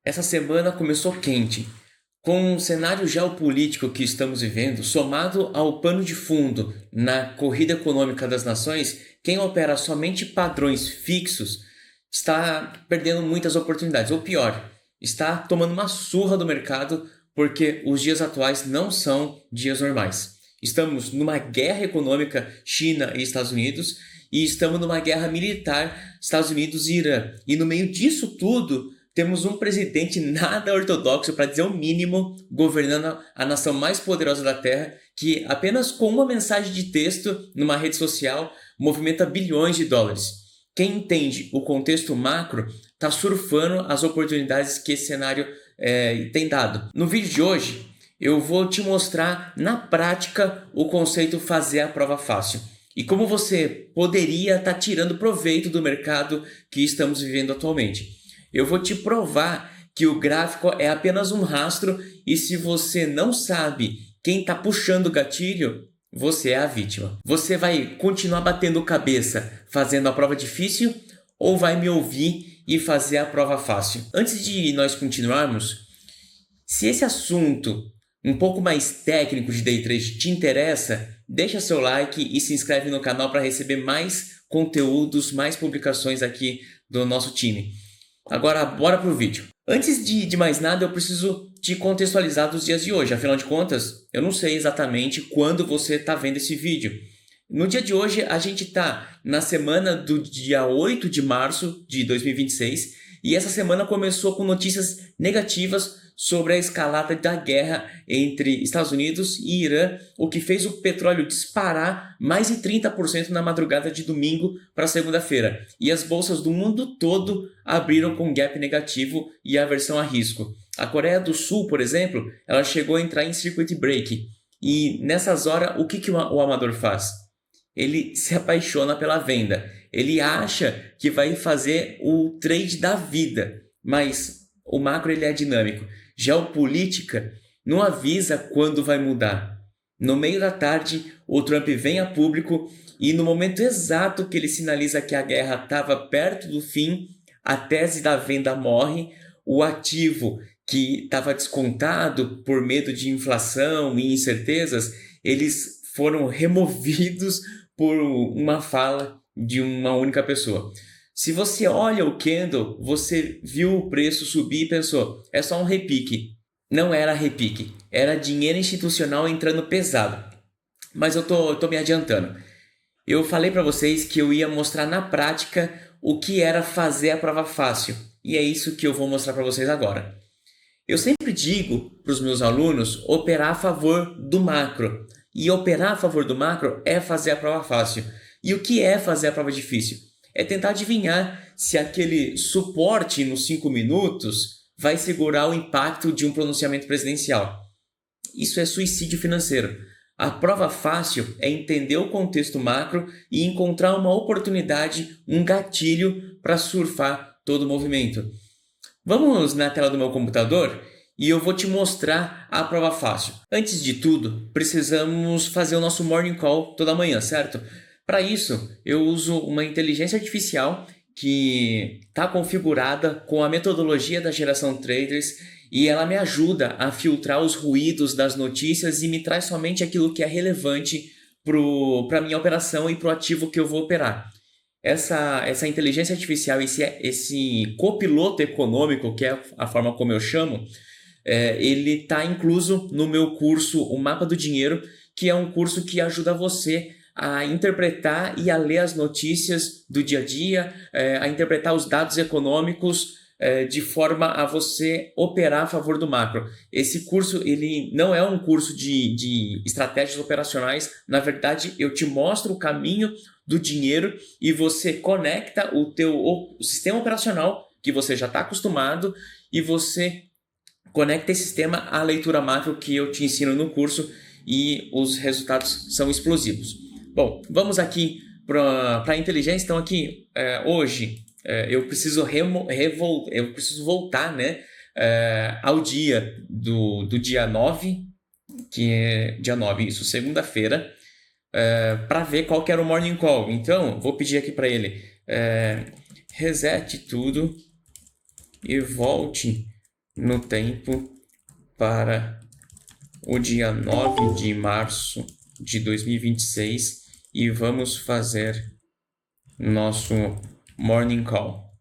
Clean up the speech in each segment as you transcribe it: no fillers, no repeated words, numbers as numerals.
Essa semana começou quente. Com o cenário geopolítico que estamos vivendo, somado ao pano de fundo na corrida econômica das nações, quem opera somente padrões fixos está perdendo muitas oportunidades. Ou pior, está tomando uma surra do mercado porque os dias atuais não são dias normais. Estamos numa guerra econômica China e Estados Unidos e estamos numa guerra militar Estados Unidos e Irã. E no meio disso tudo, temos um presidente nada ortodoxo, para dizer o mínimo, governando a nação mais poderosa da Terra, que apenas com uma mensagem de texto numa rede social movimenta bilhões de dólares. Quem entende o contexto macro está surfando as oportunidades que esse cenário tem dado. No vídeo de hoje, eu vou te mostrar na prática o conceito fazer a prova fácil e como você poderia estar tirando proveito do mercado que estamos vivendo atualmente. Eu vou te provar que o gráfico é apenas um rastro e se você não sabe quem está puxando o gatilho, você é a vítima. Você vai continuar batendo cabeça fazendo a prova difícil ou vai me ouvir e fazer a prova fácil? Antes de nós continuarmos, se esse assunto um pouco mais técnico de Day Trade te interessa, deixa seu like e se inscreve no canal para receber mais conteúdos, mais publicações aqui do nosso time. Agora, bora pro vídeo. Antes de mais nada, eu preciso te contextualizar dos dias de hoje. Afinal de contas, eu não sei exatamente quando você está vendo esse vídeo. No dia de hoje, a gente está na semana do dia 8 de março de 2026 e essa semana começou com notícias negativas sobre a escalada da guerra entre Estados Unidos e Irã, o que fez o petróleo disparar mais de 30% na madrugada de domingo para segunda-feira. E as bolsas do mundo todo abriram com gap negativo e aversão a risco. A Coreia do Sul, por exemplo, ela chegou a entrar em circuit break. E nessas horas, o que o amador faz? Ele se apaixona pela venda. Ele acha que vai fazer o trade da vida, mas o macro ele é dinâmico. Geopolítica não avisa quando vai mudar. No meio da tarde, o Trump vem a público e no momento exato que ele sinaliza que a guerra estava perto do fim, a tese da venda morre, o ativo que estava descontado por medo de inflação e incertezas, eles foram removidos por uma fala de uma única pessoa. Se você olha o candle, você viu o preço subir e pensou, é só um repique. Não era repique, era dinheiro institucional entrando pesado. Mas eu tô me adiantando. Eu falei para vocês que eu ia mostrar na prática o que era fazer a prova fácil. E é isso que eu vou mostrar para vocês agora. Eu sempre digo para os meus alunos operar a favor do macro. E operar a favor do macro é fazer a prova fácil. E o que é fazer a prova difícil? É tentar adivinhar se aquele suporte nos 5 minutos vai segurar o impacto de um pronunciamento presidencial. Isso é suicídio financeiro. A prova fácil é entender o contexto macro e encontrar uma oportunidade, um gatilho para surfar todo o movimento. Vamos na tela do meu computador e eu vou te mostrar a prova fácil. Antes de tudo, precisamos fazer o nosso morning call toda manhã, certo? Para isso, eu uso uma inteligência artificial que está configurada com a metodologia da geração traders e ela me ajuda a filtrar os ruídos das notícias e me traz somente aquilo que é relevante para a minha operação e para o ativo que eu vou operar. Essa inteligência artificial, esse copiloto econômico, que é a forma como eu chamo, ele está incluso no meu curso O Mapa do Dinheiro, que é um curso que ajuda você a interpretar e a ler as notícias do dia a dia, a interpretar os dados econômicos de forma a você operar a favor do macro. Esse curso ele não é um curso de estratégias operacionais, na verdade eu te mostro o caminho do dinheiro e você conecta o sistema operacional que você já está acostumado e você conecta esse sistema à leitura macro que eu te ensino no curso e os resultados são explosivos. Bom, vamos aqui para a inteligência. Então aqui, hoje, eu preciso voltar, né, ao dia do dia 9, que é dia 9, isso, segunda-feira, para ver qual que era o morning call. Então, vou pedir aqui para ele, resete tudo e volte no tempo para o dia 9 de março de 2026 e vamos fazer nosso Morning Call.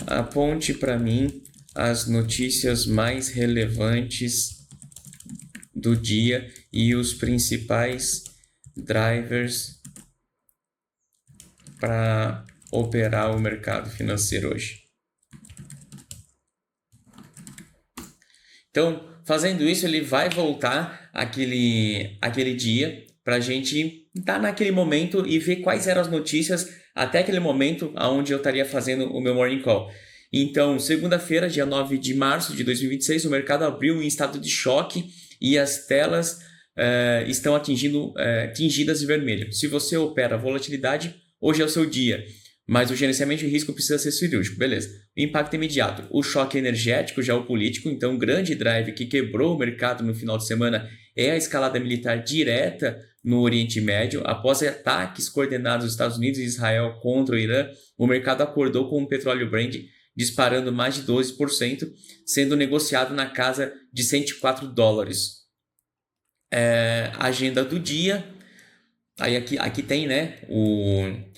Aponte para mim as notícias mais relevantes do dia e os principais drivers para operar o mercado financeiro hoje. Então, fazendo isso, ele vai voltar aquele dia para a gente estar naquele momento e ver quais eram as notícias até aquele momento onde eu estaria fazendo o meu Morning Call. Então, segunda-feira, dia 9 de março de 2026, o mercado abriu em estado de choque e as telas estão tingidas de vermelho. Se você opera volatilidade, hoje é o seu dia, mas o gerenciamento de risco precisa ser cirúrgico, beleza. O impacto imediato, o choque energético geopolítico, então o grande drive que quebrou o mercado no final de semana é a escalada militar direta no Oriente Médio. Após ataques coordenados dos Estados Unidos e Israel contra o Irã, o mercado acordou com o petróleo Brent disparando mais de 12%, sendo negociado na casa de $104. Agenda do dia. Aí aqui tem, né,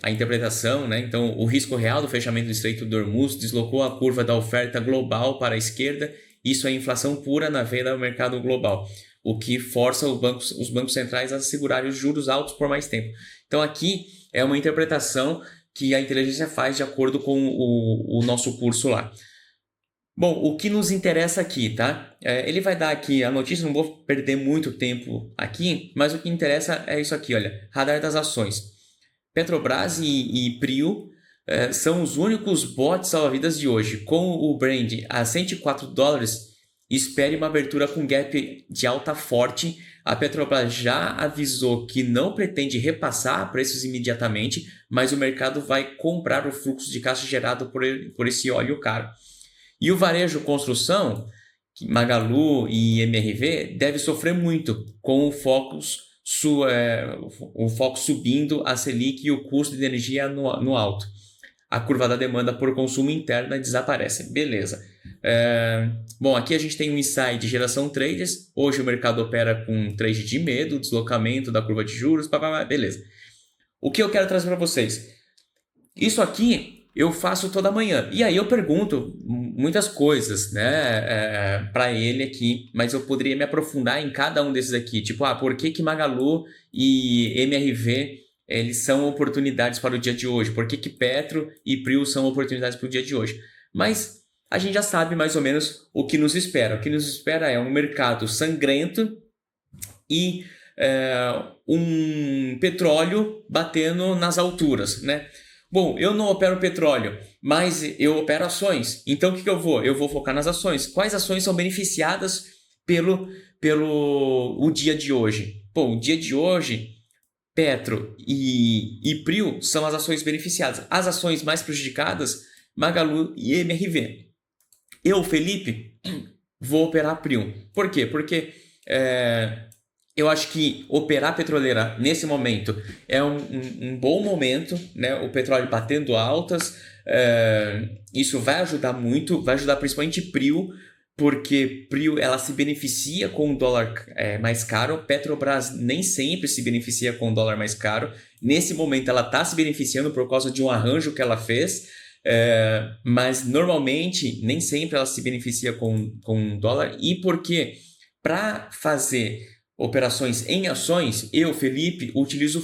a interpretação, né? Então, o risco real do fechamento do Estreito de Hormuz deslocou a curva da oferta global para a esquerda. Isso é inflação pura na veia do mercado global, o que força os bancos centrais a segurarem os juros altos por mais tempo. Então, aqui é uma interpretação que a inteligência faz de acordo com o nosso curso lá. Bom, o que nos interessa aqui, tá? Ele vai dar aqui a notícia, não vou perder muito tempo aqui, mas o que interessa é isso aqui, olha, radar das ações. Petrobras e Prio são os únicos botes salva-vidas de hoje. Com o Brent a $104, espere uma abertura com gap de alta forte. A Petrobras já avisou que não pretende repassar preços imediatamente, mas o mercado vai comprar o fluxo de caixa gerado por esse óleo caro. E o varejo construção, Magalu e MRV, deve sofrer muito com o foco subindo a Selic e o custo de energia no alto. A curva da demanda por consumo interna desaparece. Beleza. Bom, aqui a gente tem um insight de geração traders. Hoje o mercado opera com trade de medo, deslocamento da curva de juros, beleza. O que eu quero trazer para vocês? Isso aqui eu faço toda manhã. E aí eu pergunto muitas coisas, né, para ele aqui, mas eu poderia me aprofundar em cada um desses aqui. Tipo, por que Magalu e MRV eles são oportunidades para o dia de hoje? Por que Petro e Prio são oportunidades para o dia de hoje? Mas a gente já sabe mais ou menos o que nos espera. O que nos espera é um mercado sangrento e um petróleo batendo nas alturas, né? Bom, eu não opero petróleo, mas eu opero ações. Então, o que eu vou? Eu vou focar nas ações. Quais ações são beneficiadas pelo o dia de hoje? Bom, o dia de hoje, Petro e Prio são as ações beneficiadas. As ações mais prejudicadas, Magalu e MRV. Eu, Felipe, vou operar Prio. Por quê? Porque eu acho que operar petroleira nesse momento é um bom momento, né? O petróleo batendo altas, isso vai ajudar muito, vai ajudar principalmente Prio, porque Prio ela se beneficia com o dólar mais caro. Petrobras nem sempre se beneficia com o dólar mais caro. Nesse momento ela está se beneficiando por causa de um arranjo que ela fez, mas normalmente nem sempre ela se beneficia com o dólar. E porque para fazer operações em ações, eu, Felipe, utilizo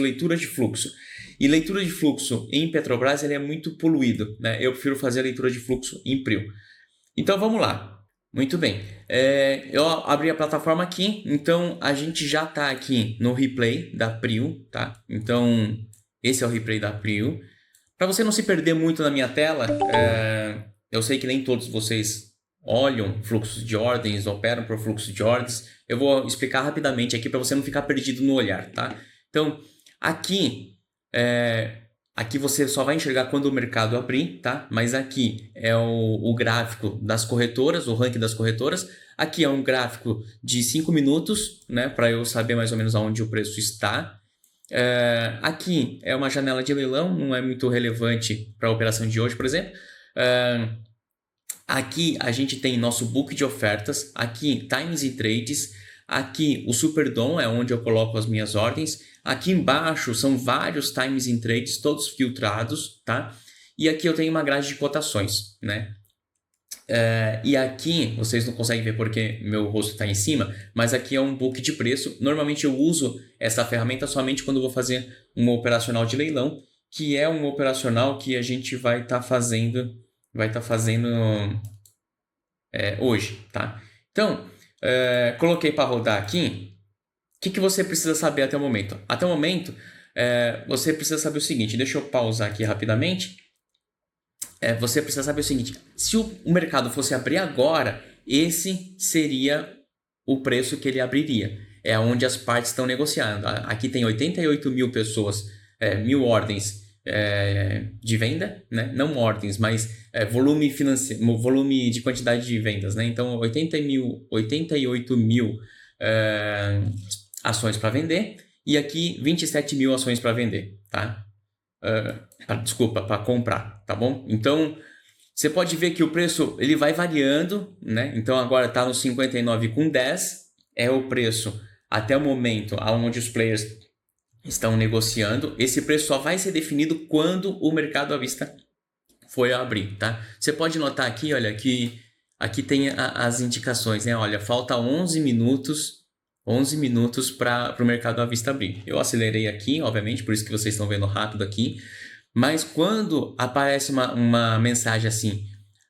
leitura de fluxo. E leitura de fluxo em Petrobras ele é muito poluído, né? Eu prefiro fazer a leitura de fluxo em Prio. Então vamos lá. Muito bem. Eu abri a plataforma aqui, então a gente já está aqui no replay da Prio, tá? Então esse é o replay da Prio. Para você não se perder muito na minha tela, eu sei que nem todos vocês olham fluxos de ordens, operam por fluxo de ordens. Eu vou explicar rapidamente aqui para você não ficar perdido no olhar, tá? Então, aqui você só vai enxergar quando o mercado abrir, tá? Mas aqui é o gráfico das corretoras, o ranking das corretoras. Aqui é um gráfico de 5 minutos, né? Para eu saber mais ou menos aonde o preço está. Aqui é uma janela de leilão, não é muito relevante para a operação de hoje, por exemplo. Aqui a gente tem nosso book de ofertas, aqui times e trades, aqui o Superdom é onde eu coloco as minhas ordens, aqui embaixo são vários times e trades, todos filtrados, tá? E aqui eu tenho uma grade de cotações, né? E aqui, vocês não conseguem ver porque meu rosto está em cima, mas aqui é um book de preço. Normalmente eu uso essa ferramenta somente quando eu vou fazer uma operacional de leilão, que é um operacional que a gente vai estar fazendo hoje, tá? Então, coloquei para rodar aqui. O que você precisa saber até o momento? Até o momento, você precisa saber o seguinte, deixa eu pausar aqui rapidamente. Você precisa saber o seguinte, se o mercado fosse abrir agora, esse seria o preço que ele abriria. É onde as partes estão negociando. Aqui tem 88 mil pessoas, 1.000 ordens de venda, né? Não ordens, mas volume financeiro, volume de quantidade de vendas, né? Então 88 mil ações para vender e aqui 27 mil ações para vender, tá? Para comprar, tá bom? Então você pode ver que o preço ele vai variando, né? Então agora está no 59,10, é o preço até o momento onde os players estão negociando. Esse preço só vai ser definido quando o mercado à vista for abrir, tá? Você pode notar aqui, olha, que aqui tem as indicações, né? Olha, falta 11 minutos para o mercado à vista abrir. Eu acelerei aqui, obviamente, por isso que vocês estão vendo rápido aqui. Mas quando aparece uma mensagem assim,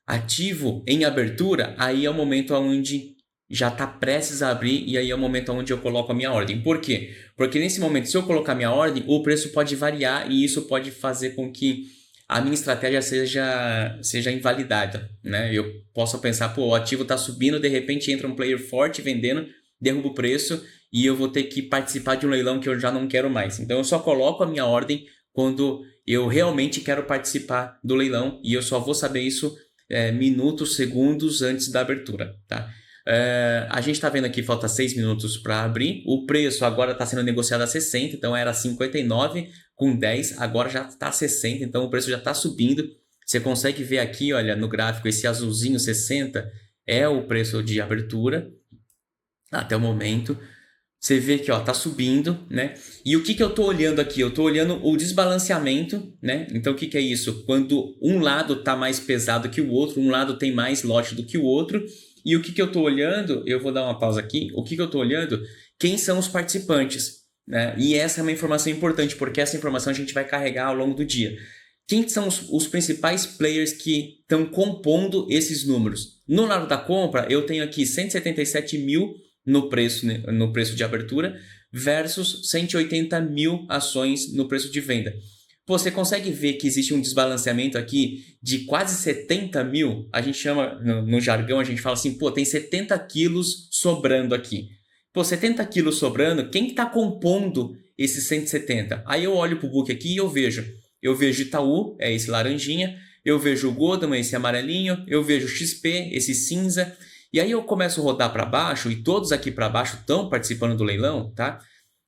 ativo em abertura, aí é o momento onde já está prestes a abrir e aí é o momento onde eu coloco a minha ordem. Por quê? Porque nesse momento, se eu colocar minha ordem, o preço pode variar e isso pode fazer com que a minha estratégia seja invalidada, né? Eu posso pensar, pô, o ativo está subindo, de repente entra um player forte vendendo, derruba o preço e eu vou ter que participar de um leilão que eu já não quero mais. Então eu só coloco a minha ordem quando eu realmente quero participar do leilão e eu só vou saber isso minutos, segundos antes da abertura, tá? A gente está vendo aqui, falta 6 minutos para abrir. O preço agora está sendo negociado a 60, então era 59,10, agora já está 60, então o preço já está subindo. Você consegue ver aqui, olha, no gráfico, esse azulzinho 60 é o preço de abertura até o momento. Você vê que está subindo, né? E o que eu estou olhando aqui? Eu estou olhando o desbalanceamento, né? Então o que é isso? Quando um lado está mais pesado que o outro, um lado tem mais lote do que o outro. E o que eu estou olhando, eu vou dar uma pausa aqui, o que eu estou olhando, quem são os participantes, né? E essa é uma informação importante, porque essa informação a gente vai carregar ao longo do dia. Quem são os principais players que estão compondo esses números? No lado da compra, eu tenho aqui 177 mil no preço de abertura versus 180 mil ações no preço de venda. Você consegue ver que existe um desbalanceamento aqui de quase 70 mil? A gente chama, no jargão, a gente fala assim, pô, tem 70 quilos sobrando aqui. Pô, 70 quilos sobrando, quem está compondo esses 170? Aí eu olho para o book aqui e eu vejo Itaú, é esse laranjinha, eu vejo o Goldman, esse amarelinho, eu vejo o XP, esse cinza, e aí eu começo a rodar para baixo, e todos aqui para baixo estão participando do leilão, tá?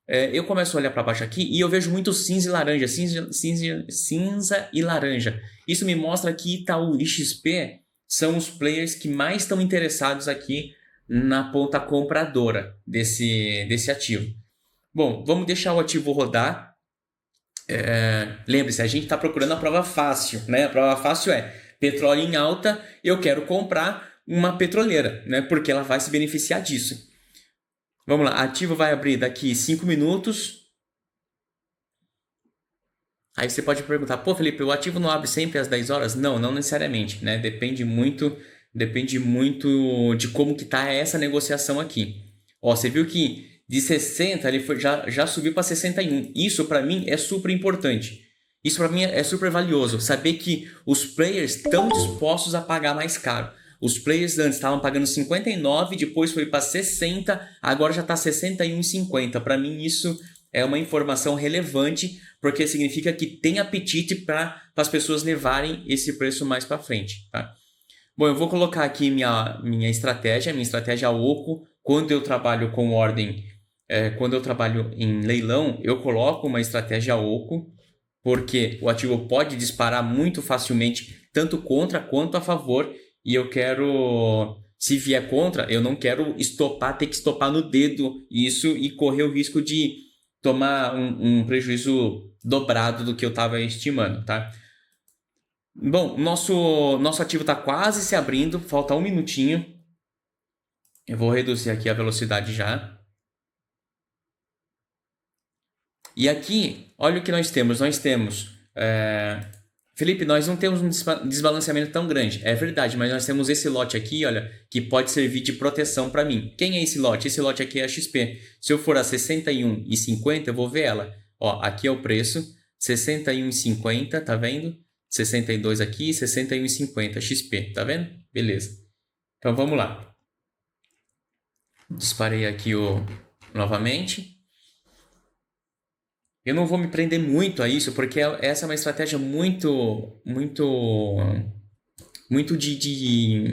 Eu começo a olhar para baixo aqui e eu vejo muito cinza e laranja, cinza e laranja. Isso me mostra que Itaú e XP são os players que mais estão interessados aqui na ponta compradora desse ativo. Bom, vamos deixar o ativo rodar. Lembre-se, a gente está procurando a prova fácil, né? A prova fácil é petróleo em alta, eu quero comprar uma petroleira, né? Porque ela vai se beneficiar disso. Vamos lá, ativo vai abrir daqui 5 minutos. Aí você pode perguntar, pô, Felipe, o ativo não abre sempre às 10 horas? Não, não necessariamente, né? Depende muito de como que tá essa negociação aqui. Ó, você viu que de 60 ele já subiu para 61. Isso para mim é super importante. Isso para mim é super valioso. Saber que os players estão dispostos a pagar mais caro. Os players antes estavam pagando 59, depois foi para 60, agora já está 61,50. Para mim isso é uma informação relevante, porque significa que tem apetite para as pessoas levarem esse preço mais para frente. Tá? Bom, eu vou colocar aqui minha estratégia, oco, quando eu trabalho com ordem quando eu trabalho em leilão, eu coloco uma estratégia oco, porque o ativo pode disparar muito facilmente, tanto contra quanto a favor, e eu quero, se vier contra, eu não quero ter que estopar no dedo isso e correr o risco de tomar um prejuízo dobrado do que eu estava estimando, tá? Bom, nosso ativo está quase se abrindo, falta um minutinho. Eu vou reduzir aqui a velocidade já. E aqui, olha o que nós temos. Nós temos... Felipe, nós não temos um desbalanceamento tão grande. É verdade, mas nós temos esse lote aqui, olha, que pode servir de proteção para mim. Quem é esse lote? Esse lote aqui é a XP. Se eu for a 61,50, eu vou ver ela. Ó, aqui é o preço, 61,50, tá vendo? 62 aqui, 61,50, XP, tá vendo? Beleza. Então vamos lá. Disparei aqui novamente. Eu não vou me prender muito a isso, porque essa é uma estratégia muito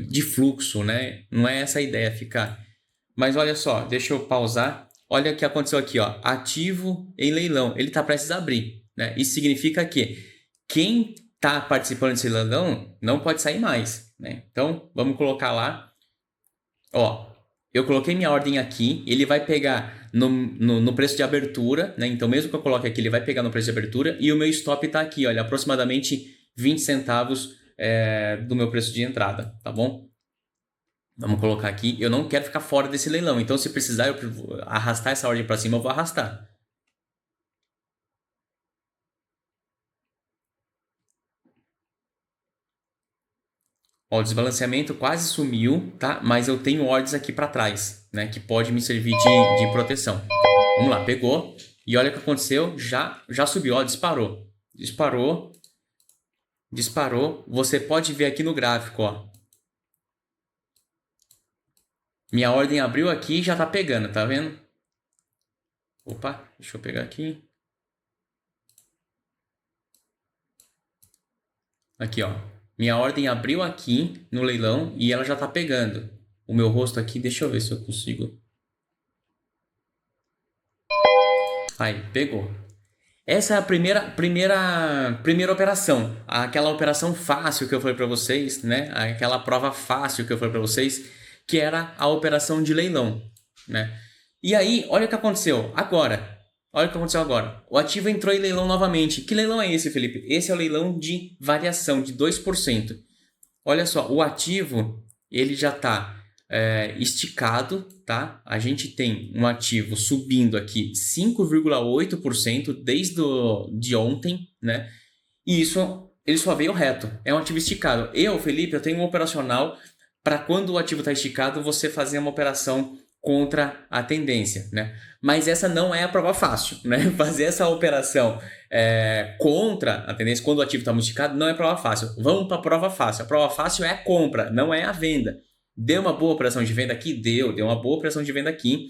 de fluxo, né? Não é essa a ideia ficar. Mas olha só, deixa eu pausar. Olha o que aconteceu aqui, ó. Ativo em leilão. Ele está prestes a abrir, né? Isso significa que quem está participando desse leilão não pode sair mais, né? Então, vamos colocar lá. Ó, eu coloquei minha ordem aqui, ele vai pegar no preço de abertura, né? Então, mesmo que eu coloque aqui, ele vai pegar no preço de abertura. E o meu stop está aqui, olha, aproximadamente 20 centavos do meu preço de entrada, tá bom? Vamos colocar aqui. Eu não quero ficar fora desse leilão, então se precisar eu arrastar essa ordem para cima, eu vou arrastar. Ó, o desbalanceamento quase sumiu, tá? Mas eu tenho ordens aqui para trás, né? Que pode me servir de proteção. Vamos lá, pegou. E olha o que aconteceu, já subiu, ó, disparou. Disparou. Você pode ver aqui no gráfico, ó. Minha ordem abriu aqui e já tá pegando, tá vendo? Opa, deixa eu pegar aqui. Aqui, ó. Minha ordem abriu aqui no leilão e ela já tá pegando. O meu rosto aqui, deixa eu ver se eu consigo. Aí, pegou. Essa é a primeira operação. Aquela operação fácil que eu falei para vocês, né? Aquela prova fácil que eu falei para vocês, que era a operação de leilão, né? E aí, olha o que aconteceu agora. Olha o que aconteceu agora. O ativo entrou em leilão novamente. Que leilão é esse, Felipe? Esse é o leilão de variação de 2%. Olha só, o ativo ele já está esticado, tá? A gente tem um ativo subindo aqui 5,8% desde de ontem, né? E isso ele só veio reto. É um ativo esticado. Felipe, eu tenho um operacional para quando o ativo está esticado, você fazer uma operação contra a tendência, né? Mas essa não é a prova fácil, né? Fazer essa operação contra a tendência quando o ativo está muito esticado não é prova fácil. Vamos para a prova fácil. A prova fácil é a compra, não é a venda. Deu uma boa operação de venda aqui? Deu uma boa operação de venda aqui.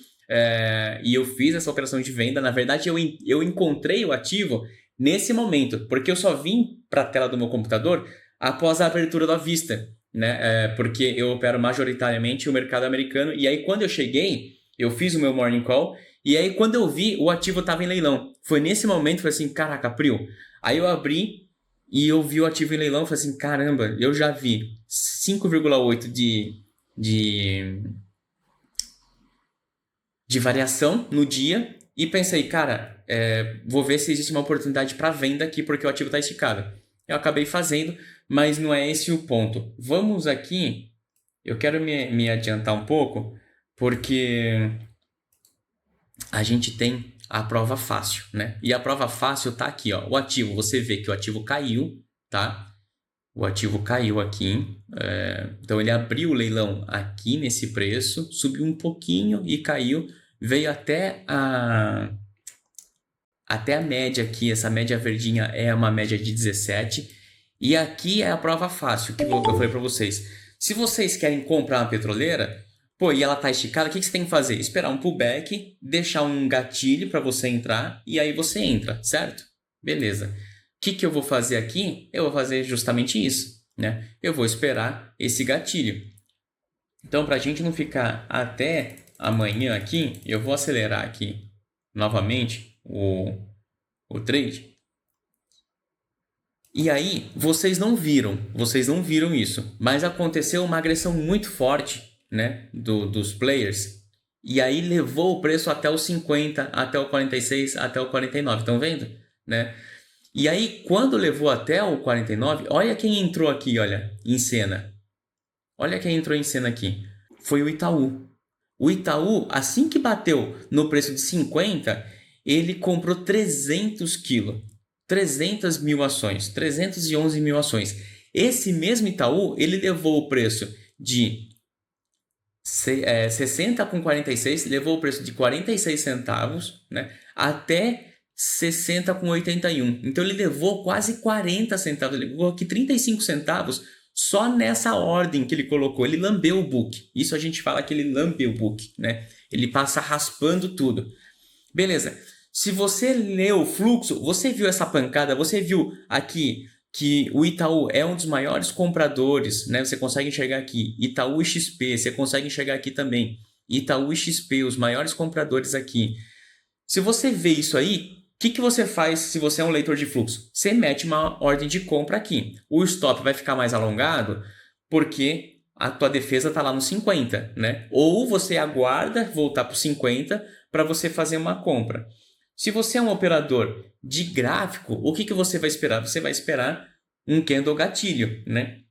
E eu fiz essa operação de venda. Na verdade, eu encontrei o ativo nesse momento, porque eu só vim para a tela do meu computador após a abertura da vista, né? Porque eu opero majoritariamente o mercado americano. E aí, quando eu cheguei, eu fiz o meu morning call. E aí, quando eu vi, o ativo estava em leilão. Foi nesse momento, foi assim, caraca, Prio. Aí eu abri e eu vi o ativo em leilão. Falei assim, caramba, eu já vi 5,8 de variação no dia. E pensei, cara, vou ver se existe uma oportunidade para venda aqui, porque o ativo está esticado. Eu acabei fazendo, mas não é esse o ponto. Vamos aqui, eu quero me adiantar um pouco, porque a gente tem a prova fácil, né? E a prova fácil tá aqui, ó. O ativo, você vê que o ativo caiu, tá? O ativo caiu aqui. Então ele abriu o leilão aqui nesse preço, subiu um pouquinho e caiu. Veio até a média aqui. Essa média verdinha é uma média de 17. E aqui é a prova fácil que eu falei para vocês. Se vocês querem comprar uma petroleira, e ela tá esticada, o que você tem que fazer? Esperar um pullback, deixar um gatilho para você entrar e aí você entra, certo? Beleza. O que eu vou fazer aqui? Eu vou fazer justamente isso, né? Eu vou esperar esse gatilho. Então, para a gente não ficar até amanhã aqui, eu vou acelerar aqui novamente o trade. E aí, vocês não viram isso, mas aconteceu uma agressão muito forte, né, dos players, e aí levou o preço até os 50, até o 46, até o 49, estão vendo? Né? E aí, quando levou até o 49, olha quem entrou aqui, olha, em cena. Olha quem entrou em cena aqui. Foi o Itaú. O Itaú, assim que bateu no preço de 50, ele comprou 300 quilos. 300 mil ações. 311 mil ações. Esse mesmo Itaú, ele levou o preço de 60 com 46, levou o preço de 46 centavos, né, até 60 com 81. Então ele levou quase 40 centavos, ele levou aqui 35 centavos só nessa ordem que ele colocou. Ele lambeu o book. Isso a gente fala que ele lambeu o book, né? Ele passa raspando tudo. Beleza. Se você leu o fluxo, você viu essa pancada, você viu aqui que o Itaú é um dos maiores compradores, né? Você consegue enxergar aqui, Itaú e XP, você consegue enxergar aqui também, Itaú e XP, os maiores compradores aqui. Se você vê isso aí, o que você faz se você é um leitor de fluxo? Você mete uma ordem de compra aqui. O stop vai ficar mais alongado porque a tua defesa está lá no 50, né? Ou você aguarda voltar para o 50 para você fazer uma compra. Se você é um operador de gráfico, o que você vai esperar? Você vai esperar um candle gatilho, né?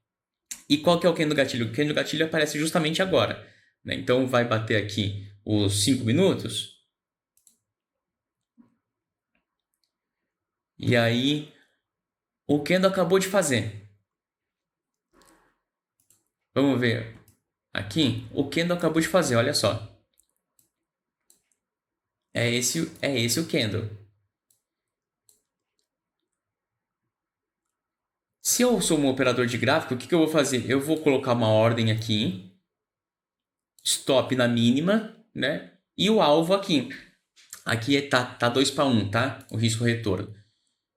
E qual que é o candle gatilho? O candle gatilho aparece justamente agora, né? Então vai bater aqui os 5 minutos. E aí o candle acabou de fazer. Vamos ver aqui. O candle acabou de fazer, olha só. É esse o candle. Se eu sou um operador de gráfico, o que eu vou fazer? Eu vou colocar uma ordem aqui, stop na mínima, né? E o alvo aqui. Aqui tá 2 para 1, tá? O risco retorno.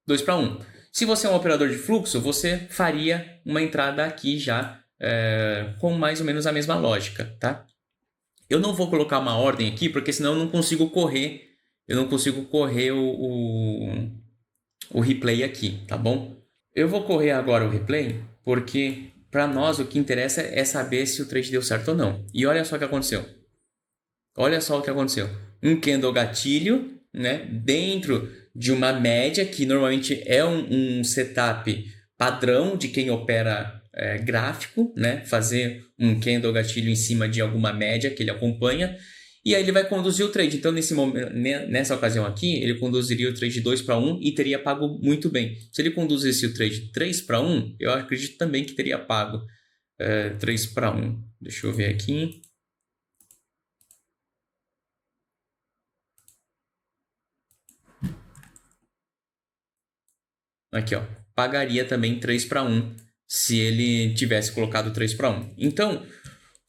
2 para 1. Se você é um operador de fluxo, você faria uma entrada aqui já com mais ou menos a mesma lógica, tá? Eu não vou colocar uma ordem aqui, porque senão eu não consigo correr. Eu não consigo correr o replay aqui, tá bom? Eu vou correr agora o replay, porque para nós o que interessa é saber se o trade deu certo ou não. E olha só o que aconteceu. Olha só o que aconteceu. Um candle gatilho, né, dentro de uma média, que normalmente é um setup padrão de quem opera gráfico, né, fazer um candle gatilho em cima de alguma média que ele acompanha, e aí ele vai conduzir o trade. Então, nessa ocasião aqui, ele conduziria o trade 2 para 1 e teria pago muito bem. Se ele conduzisse o trade 3 para 1, eu acredito também que teria pago 3 para 1. Deixa eu ver aqui. Aqui, ó, pagaria também 3 para 1 se ele tivesse colocado 3 para 1. Então,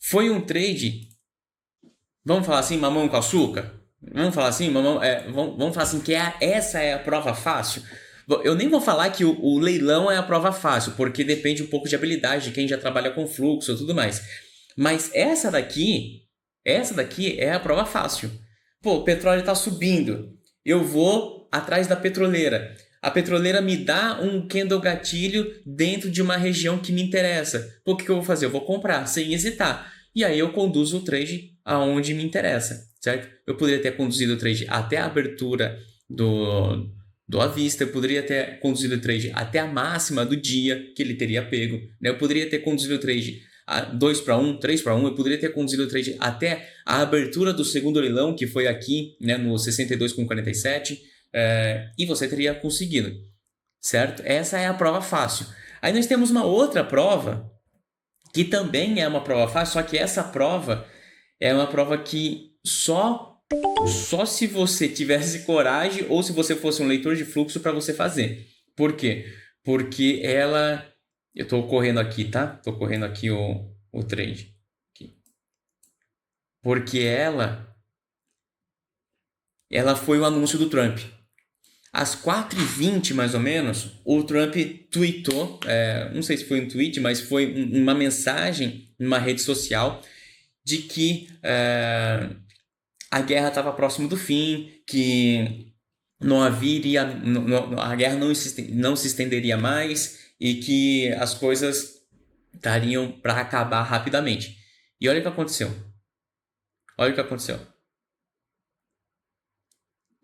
foi um trade, vamos falar assim, mamão com açúcar? Vamos falar assim, vamos falar assim que essa é a prova fácil? Eu nem vou falar que o leilão é a prova fácil, porque depende um pouco de habilidade de quem já trabalha com fluxo e tudo mais. Mas essa daqui é a prova fácil. Pô, o petróleo está subindo. Eu vou atrás da petroleira. A petroleira me dá um candle gatilho dentro de uma região que me interessa. Pô, o que eu vou fazer? Eu vou comprar sem hesitar. E aí eu conduzo o trade aonde me interessa, certo? Eu poderia ter conduzido o trade até a abertura do à vista, eu poderia ter conduzido o trade até a máxima do dia que ele teria pego, né? Eu poderia ter conduzido o trade 2 para 1, 3 para 1, eu poderia ter conduzido o trade até a abertura do segundo leilão, que foi aqui, né, no 62,47, e você teria conseguido, certo? Essa é a prova fácil. Aí nós temos uma outra prova, que também é uma prova fácil, só que essa prova é uma prova que só se você tivesse coragem ou se você fosse um leitor de fluxo para você fazer. Por quê? Porque ela... Eu estou correndo aqui, tá? Estou correndo aqui o trade. Aqui. Porque ela foi o anúncio do Trump. Às 4h20, mais ou menos, o Trump tweetou, não sei se foi um tweet, mas foi uma mensagem numa rede social de que a guerra estava próximo do fim, que não haveria, a guerra não se estenderia mais e que as coisas estariam para acabar rapidamente. E olha o que aconteceu. Olha o que aconteceu.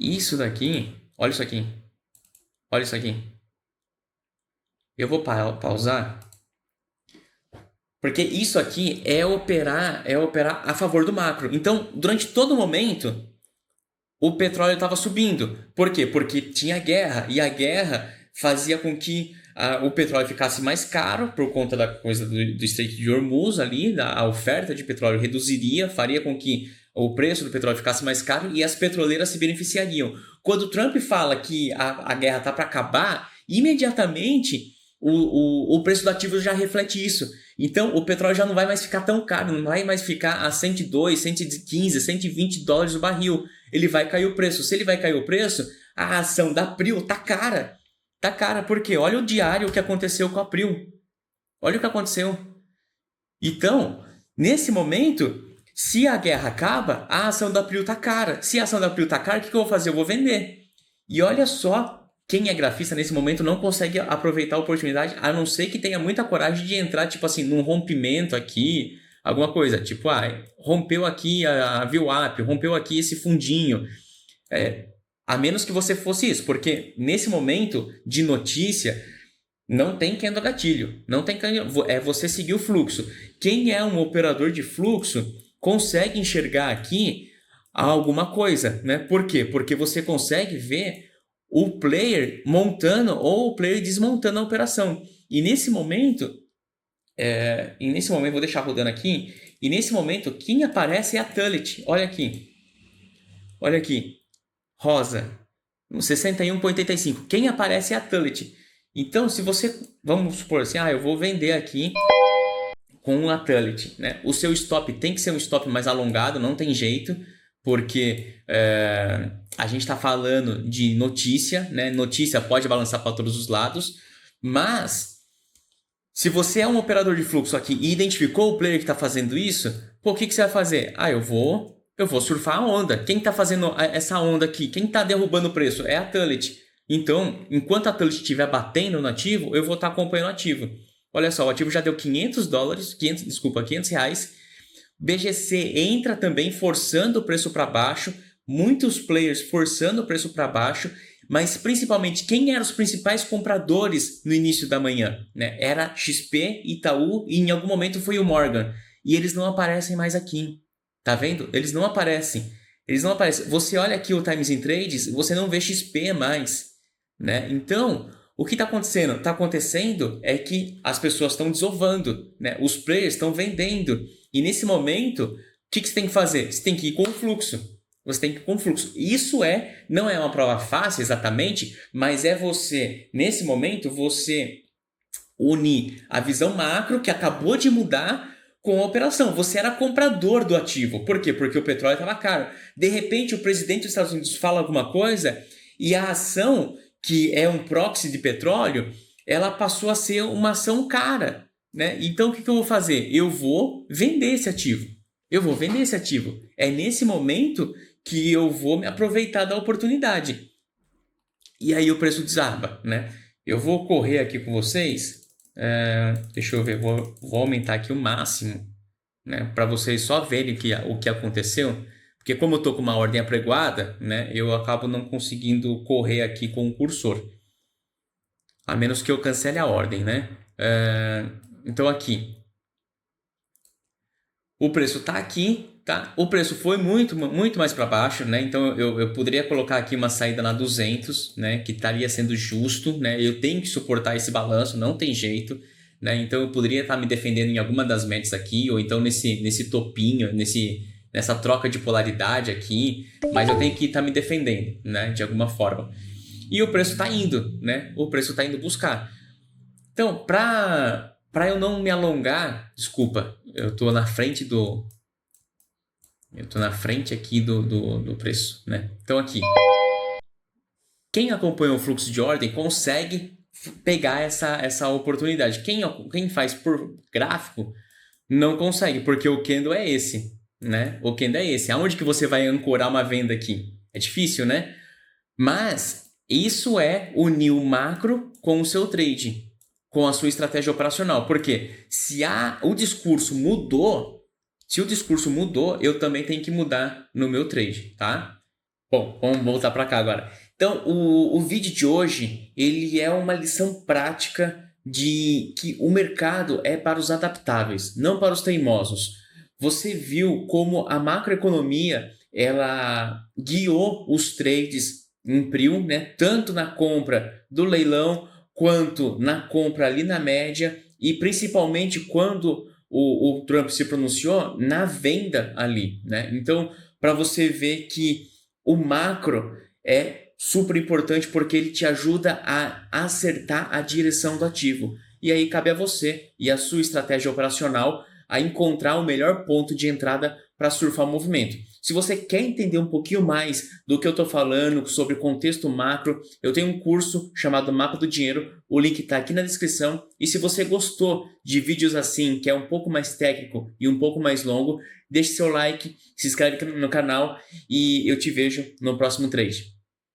Isso daqui, olha isso aqui. Olha isso aqui. Eu vou pausar, porque isso aqui é operar a favor do macro. Então, durante todo momento, o petróleo estava subindo. Por quê? Porque tinha guerra, e a guerra fazia com que o petróleo ficasse mais caro por conta da coisa do Estreito de Hormuz ali, a oferta de petróleo reduziria, faria com que o preço do petróleo ficasse mais caro e as petroleiras se beneficiariam. Quando o Trump fala que a guerra está para acabar, imediatamente o preço do ativo já reflete isso. Então, o petróleo já não vai mais ficar tão caro, não vai mais ficar a 102, 115, 120 dólares o barril. Ele vai cair o preço. Se ele vai cair o preço, a ação da Prio tá cara. Tá cara, por quê? Olha o diário que aconteceu com a Prio. Olha o que aconteceu. Então, nesse momento, se a guerra acaba, a ação da Prio tá cara. Se a ação da Prio tá cara, o que eu vou fazer? Eu vou vender. E olha só, quem é grafista nesse momento não consegue aproveitar a oportunidade, a não ser que tenha muita coragem de entrar, tipo assim, num rompimento aqui, alguma coisa. Tipo, rompeu aqui a VWAP, rompeu aqui esse fundinho. A menos que você fosse isso, porque nesse momento de notícia, não tem candle gatilho, não tem candle, é você seguir o fluxo. Quem é um operador de fluxo consegue enxergar aqui alguma coisa, né? Por quê? Porque você consegue ver o player montando ou o player desmontando a operação. E nesse momento, vou deixar rodando aqui, e nesse momento quem aparece é a Tullet. Olha aqui, rosa, 61,85. Quem aparece é a Tullet. Então, se você, vamos supor assim, eu vou vender aqui com a Tullet, né? O seu stop tem que ser um stop mais alongado, não tem jeito, porque a gente está falando de notícia, né? Notícia pode balançar para todos os lados, mas se você é um operador de fluxo aqui e identificou o player que está fazendo isso, o que você vai fazer? Eu vou surfar a onda. Quem está fazendo essa onda aqui? Quem está derrubando o preço? É a Tullet. Então, enquanto a Tullet estiver batendo no ativo, eu vou estar acompanhando o ativo. Olha só, o ativo já deu 500 reais. BGC entra também forçando o preço para baixo, muitos players forçando o preço para baixo, mas principalmente quem eram os principais compradores no início da manhã, né? Era XP, Itaú e em algum momento foi o Morgan. E eles não aparecem mais aqui. Tá vendo? Eles não aparecem. Você olha aqui o Times in Trades, você não vê XP mais, né? Então, o que está acontecendo? Está acontecendo é que as pessoas estão desovando, né? Os players estão vendendo. E nesse momento, o que você tem que fazer? Você tem que ir com o fluxo. Você tem que ir com o fluxo. Isso não é uma prova fácil exatamente, mas é você, nesse momento, você unir a visão macro que acabou de mudar com a operação. Você era comprador do ativo. Por quê? Porque o petróleo estava caro. De repente, o presidente dos Estados Unidos fala alguma coisa e a ação, que é um proxy de petróleo, ela passou a ser uma ação cara, né? Então, o que eu vou fazer? Eu vou vender esse ativo. É nesse momento que eu vou me aproveitar da oportunidade. E aí o preço desaba, né? Eu vou correr aqui com vocês. Deixa eu ver, vou aumentar aqui o máximo, né, para vocês só verem o que aconteceu, porque como eu estou com uma ordem apregoada, né, eu acabo não conseguindo correr aqui com o cursor, a menos que eu cancele a ordem, né? Então aqui, o preço está aqui, tá? O preço foi muito, muito mais para baixo, né? Então eu poderia colocar aqui uma saída na 200, né? Que estaria sendo justo, né? Eu tenho que suportar esse balanço, não tem jeito, né? Então eu poderia estar me defendendo em alguma das metas aqui, ou então nesse topinho, nessa troca de polaridade aqui, mas eu tenho que estar me defendendo, né? De alguma forma. E o preço está indo, né? O preço está indo buscar. Então, para eu não me alongar, desculpa, eu tô na frente aqui do preço, né? Então aqui, quem acompanha o fluxo de ordem consegue pegar essa oportunidade. Quem faz por gráfico não consegue, porque o candle é esse, né? O candle é esse. Aonde que você vai ancorar uma venda aqui? É difícil, né? Mas isso é unir o macro com o seu trade, com a sua estratégia operacional. Porque o discurso mudou, se o discurso mudou, eu também tenho que mudar no meu trade, tá? Bom, vamos voltar para cá agora. Então, o vídeo de hoje, ele é uma lição prática de que o mercado é para os adaptáveis, não para os teimosos. Você viu como a macroeconomia, ela guiou os trades em prio, né? Tanto na compra do leilão, quanto na compra ali na média, e principalmente quando o Trump se pronunciou na venda ali, né? Então, para você ver que o macro é super importante porque ele te ajuda a acertar a direção do ativo. E aí cabe a você e a sua estratégia operacional a encontrar o melhor ponto de entrada para surfar o movimento. Se você quer entender um pouquinho mais do que eu estou falando sobre contexto macro, eu tenho um curso chamado Mapa do Dinheiro, o link está aqui na descrição. E se você gostou de vídeos assim, que é um pouco mais técnico e um pouco mais longo, deixe seu like, se inscreve no canal e eu te vejo no próximo trade.